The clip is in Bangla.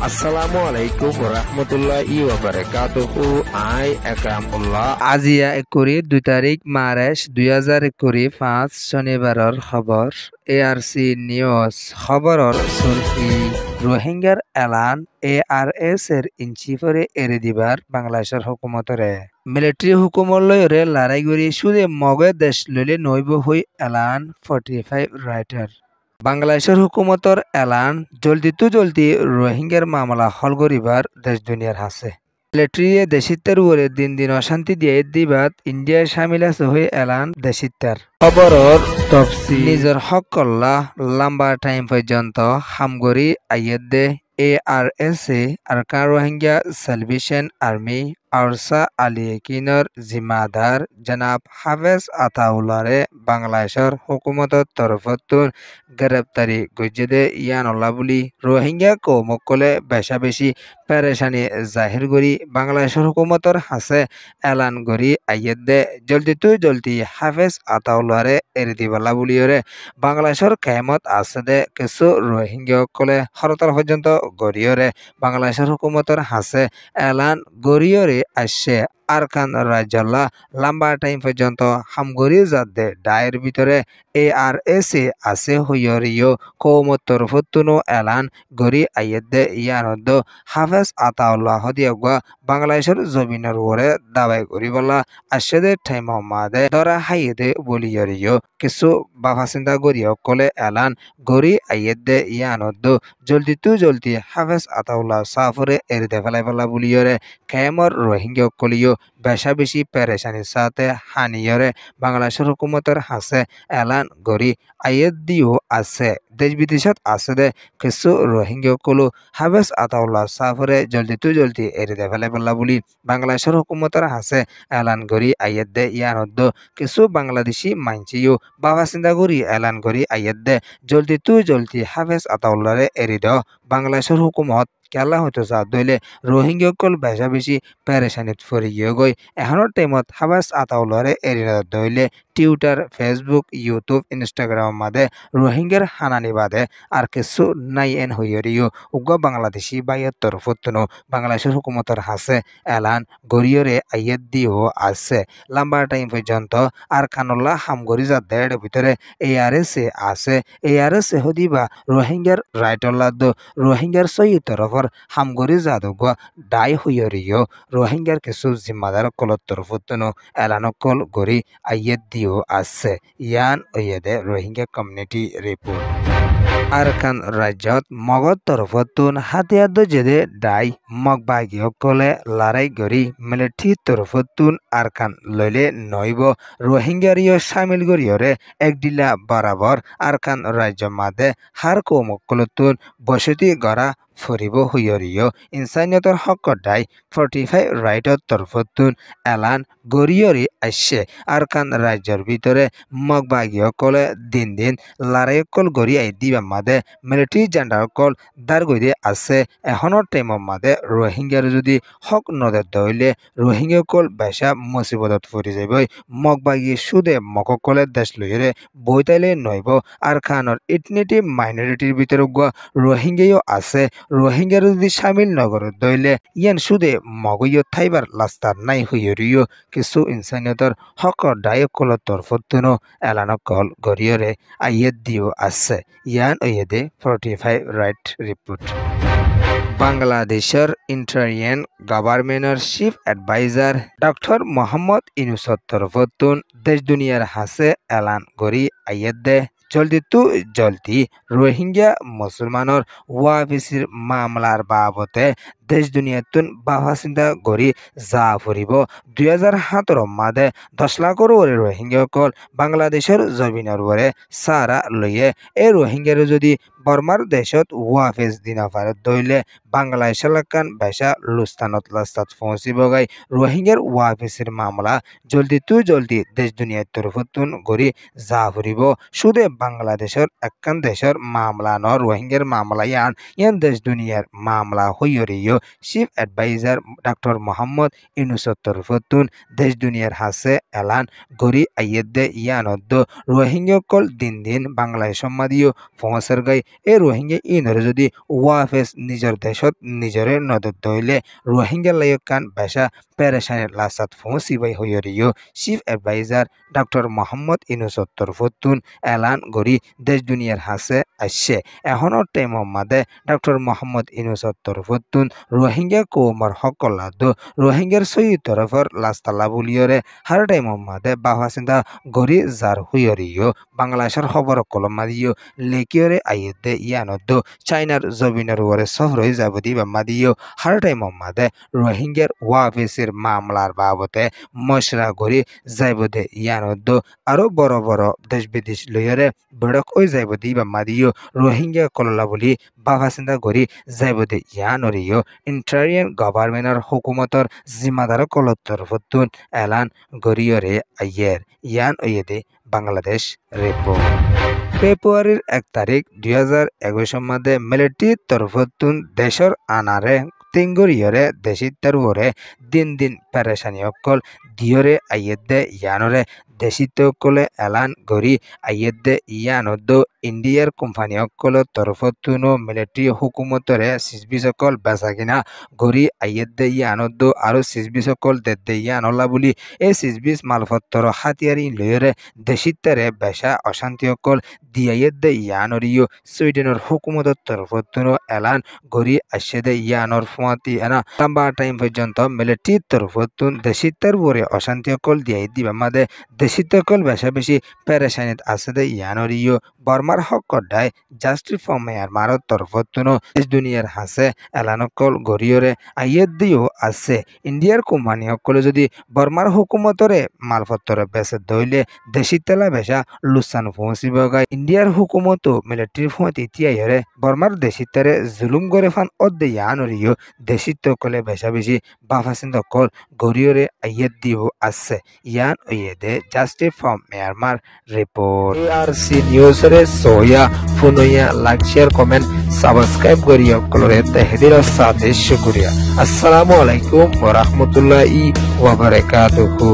আসসালামু আলাইকুম রহমতুল্লাহি ওয়া বারাকাতুহু। আই একরামুল্লাহ। আজিয়া ২ তাৰিখ মাৰ্চ ২০২৫ শনিবাৰৰ খবৰ। ARC নিউজ খবৰৰ সুরকি রোহিঙ্গার এলান ARS এর ইঞ্চিফরে এড়ে দিবার বাংলাদেশের হুকুমতরে মিলিটারি হুকুমর লয়রে লড়াই করি সুদে মগে দেশ লইলে নইব হই এলান 45 রাইটার বাংলাদেশের হুকুমতর এলান জলদি রোহিঙ্গার মামলা হল করিবার দেশ দুনিয়ার হাসে মিলিটারিয়ে দেশিত্বের উপরে দিন দিন অশান্তি দিয়ে দিবাত ইন্ডিয়ায় সামিল আছে হয়ে এলান দেশিত্যার খবরর তফসিল নিজের হক কল্লা লম্বা টাইম পর্যন্ত হামগরি আইয়ের দে ARS Arakan Rohingya salvation army ARSA আলিয়েকিনর জিম্মাদার জনাব হাফেজ আতাউল্লারে বাংলাদেশের হুকুমতর তরফতুন গ্রেপ্তারি গজ্জেদে ইয়ানল্লা বলি রোহিঙ্গা কৌমকলে বেশা বেশি পেরেশানি জাহির করি বাংলাদেশের হুকুমতর হাসে এলান করি আইয়ের দে জলদি হাফেজ আতাউল্লারে এড়ি দিবালা বলিওরে বাংলাদেশের কেমত আছে দে কিছু রোহিঙ্গা কলে হরতাল পর্যন্ত গড়িয়রে বাংলাদেশের হুকুমতর হাসে এলান গড়িয়রে আসছে আরকান রাজ্যল্লা লম্বা টাইম পর্যন্ত হামগরি জাদে ডায়ের ভিতরে ARS আছে হইয়রিও কৌমত তরফতুনো এলান গরি আইয়েদে ইয়ানদ হাফেজ আতাউল্লাহ দিয়াগুয়া বাংলাদেশের জমিনের উপরে দাবাই করি বলা আশেদে টাইম মাদে ধরা হাইয়েদে বলিয়রিও কিছু বাফা চিন্তা করিও কলে এলান গরি আইয়েদে ইয়ানদ জলদি হাফেজ আতাউল্লাহ সাফরে এরিদে ফেলাই ফেলা বলিয়রে কেমর রোহিঙ্গা কলিও বেশা বেশি পেরেশানির সাথে হানিয়রে বাংলাদেশের হুকুমতের হাসে এলান গরি আইয়েদ দিও আছে দেশ বিদেশত আছে দে কিছু রোহিঙ্গা কলু হাফেজ আতাউল্লাহ সাফরে জলদি এরিদে ফেলাই ফেলা বলি বাংলাদেশের হুকুমতের হাসে এলান গরি আইয়েদ দে ইয়ানদ কিছু বাংলাদেশি মানচিও বাবা চিন্তা করি এলান গরি আইয়েদ দে জলদি হাফেজ আতাউল্লাহরে এরি দাও বাংলাদেশের হুকুমত কেলা হইতো যা দইলে রোহিঙ্গা কল বেশা বেশি পেরেশানিত ফরি গই এখনের টাইমত হাফেজ আতাউল্লাহরে এরি দইলে টুইটার ফেসবুক ইউটিউব ইনস্টাগ্রাম মাদে রোহিঙ্গার হানানি বাদে আর কিছু নাই এন হইয়রিও উগ্র বাংলাদেশি বাইয়ের তরফতুনো বাংলাদেশের হুকুমতের হাসে এলান গড়িয়রে আইয়ের দিও আছে লম্বা টাইম পর্যন্ত আর খানুল্লাহ হামগরি যা দেড় ভিতরে ARS আছে ARS হদিবা রোহিঙ্গার রাইটল্লাদ রোহিঙ্গার সই তরফর হামগরি জাদুগা ডাই হইয়রিও রোহিঙ্গার কিছু জিম্মাদার কলত তরফতুনো এলানকল গড়ি আইয়ের দিও আছে ইয়ান ওয়েদে রোহিঙ্গা কমিউনিটি রিপোর্ট আরকান রাজ্যত মগত তরফতুন হাতিয়ার দজেদে ডাই মগবাগী কলে লড়াই গরি মিলিটারি তরফতুন আরকান লইলে নইব রোহিঙ্গারিও সামিল গরিয়রে একডিলা বরাবর আরকান রাজ্য মাদে হার কৌমকলতুন বসতি গড়া ফরিব হইয়রিও ইনসানিয়তর হক ডাই 45 রাইটর তরফতুন এলান গরিয়রি আসছে আরকান রাজ্যের ভিতরে মগবাগী কলে দিন লড়াই কল গড়ি আই দিবা মাদে মিলিটারি জেন্ডার কল দার গইদে আছে এখনের টাইমের মাদে রোহিঙ্গার যদি হক নদের দইলে রোহিঙ্গা কল বেশা মুসিবতত পড়ি যাইবই মগবাগী সুদে মককলের দেশ লইরে বইতাইলে নইব আর খানর ইটনিটি মাইনরিটির ভিতরে গুয়া রোহিঙ্গাও আছে রোহিঙ্গার যদি সামিল নগর দইলে ইয়ান সুদে মগইয় থাইবার লাস্তার নাই হইয়রিও কিছু ইনসানিয়তর হক ডায়কল তরফতুনো এলানকল গরিয়রে আইয়েদ দিও আছে ইয়ান ওয়েদে 45 রাইট রিপোর্ট বাংলাদেশের ইন্টারিয়ান গভর্নমেন্টের চিফ এডভাইজার ডক্টর মোহাম্মদ ইউনুসর তরফতুন দেশ দুনিয়ার হাসে এলান গরি আইয়েদ দে জলদি রোহিঙ্গা মুসলমানের ওয়াফিসির মামলার বাবতে দেশ দুনিয়াতুন বাবা চিন্তা গড়ি যা ফুরিব 2017 মাদে 10 লাখর ওরে রোহিঙ্গা কল বাংলাদেশের জমিনের ওরে সারা লইয়ে এই রোহিঙ্গার যদি বর্মার দেশত ওয়াফিস দিনা ফারত দইলে বাংলাদেশ এলাকান বেশা লুস্তানত লাস্তাত পৌঁছিব গাই রোহিঙ্গার ওয়াফিসের মামলা জলদি দেশ দুনিয়ার তরফতুন গড়ি যা ফুরিব শুধু বাংলাদেশের একখান দেশের মামলা ন রোহিঙ্গার মামলা ইয়ান দেশ দুনিয়ার মামলা হইয়রিও চিফ এডভাইজার ডক্টর মোহাম্মদ ইউনুসের তরফতুন দেশ দুনিয়ার হাসে এলান গরি আইয়েদে ইয়ানদ্দ রোহিঙ্গাকল দিন দিন বাংলাদেশ সম্মাদিও পৌঁছার গাই এই রোহিঙ্গা ইনরে যদি ওয়াফেস নিজের দেশত নিজরে নদত দইলে রোহিঙ্গা লাইকান বেশা পেরেশানের লাসাত পৌঁছিবাই হইরিও চিফ এডভাইজার ডক্টর মোহাম্মদ ইউনুসের তরফতুন এলান গরি দেশ দুনিয়ার হাসে আসছে এখনো টাইমর মাদে ডক্টর মোহাম্মদ ইউনুসের তরফতুন রোহিঙ্গা কৌমর হকলাদ রোহিঙ্গার সই তরফর লাস্তালা বুলিয়রে হার টাইমর মাদে বাহা চিন্তা গরি যার হুইয়রিও বাংলাদেশের খবর কলম মাদিও লেকিয়রে আইয়েদে ইয়ানদ্দ চাইনার জবিনের ওরে সফর হয়ে যাব দিবা মাদিও হার টাইমর মাদে রোহিঙ্গার ওয়াফিসের মামলার বাবতে মশরা গরি যাইব দে ইয়ানদ্দ আরো বড় বড় দেশ বিদেশ লইয়রে বেড়ক ওই যাইব দিবা মাদিও রোহিঙ্গা কললা বলি বাবা চিন্তা করি যাইব দে ইয়ানরিও ইন্টারিয়ান গভর্নমেন্টর হুকুমতর জিম্মাদার কলত্তর ফতুন এলান গরিয়রে আইয়ের ইয়ান ওয়েদে বাংলাদেশ রিপোর্ট ফেব্রুয়ারির 1 তারিখ 2021 মাদে মিলিটারির তরফতুন দেশর আনারে তিঙ্গরিয়রে দেশিত্তার ওরে দিন দিন পেরেশানি অকল দিয়রে আইয়েদে ইয়ানরে দেশিত কলে এলান গরি আইয়েদে ইয়ানদ্দ ইন্ডিয়ার কোম্পানি অকলের তরফতুনো মিলিটারি হুকুমতরে সিসবি সকল বেচা কিনা গরি আইয়েদে ইয়ানদ্দ আরো সিসবি সকল দেদে ইয়ানলা বলি এই সিসবিস মালপত্র হাতিয়ারি লয়রে দেশিত্তারে বেশা অশান্তি অকল দিয়াইয়েদে ইয়ানরিও সুইডেনের হুকুমতের তরফতুনো এলান গরি আসেদে ইয়ানর ফুয়াতি এনা লম্বা টাইম পর্যন্ত মিলিটারির তরফতুন দেশিত্তার ওরে অশান্তি অকল দিয়াই দিবা মাদে দেশিতকল বেশা বেশি পেরেশানিত আছে দে ইয়ানরিও বর্মার হক কডায় জাস্টিস ফর মিয়ানমারের তরফতুনো দেশ দুনিয়ার হাসে এলানকল গরিয়রে আইয়েদ দিও আছে ইন্ডিয়ার কোম্পানি সকলে যদি বর্মার হুকুমতরে মালপত্র বেচে দইলে দেশিতেলা বেশা লুসান পৌঁছিব গায় ইন্ডিয়ার হুকুমতো মিলিটারি ফুঁতি তিয়াইরে বর্মার দেশিতারে জুলুম করে ফান অদ্দে ইয়ানরিও দেশিতকলে বেশা বেশি বাফাসিন্দকল গরিয়রে আইয়েদ দিও আছে ইয়ান ওয়েদে justice for Myanmar report ARC news রে সোয়া ফুনইয়া লাইক শেয়ার কমেন্ট সাবস্ক্রাইব করিয়া কলরে তাহদির সাথে শুকরিয়া আসসালামু আলাইকুম ওয়া রাহমাতুল্লাহি ওয়া বারাকাতুহু।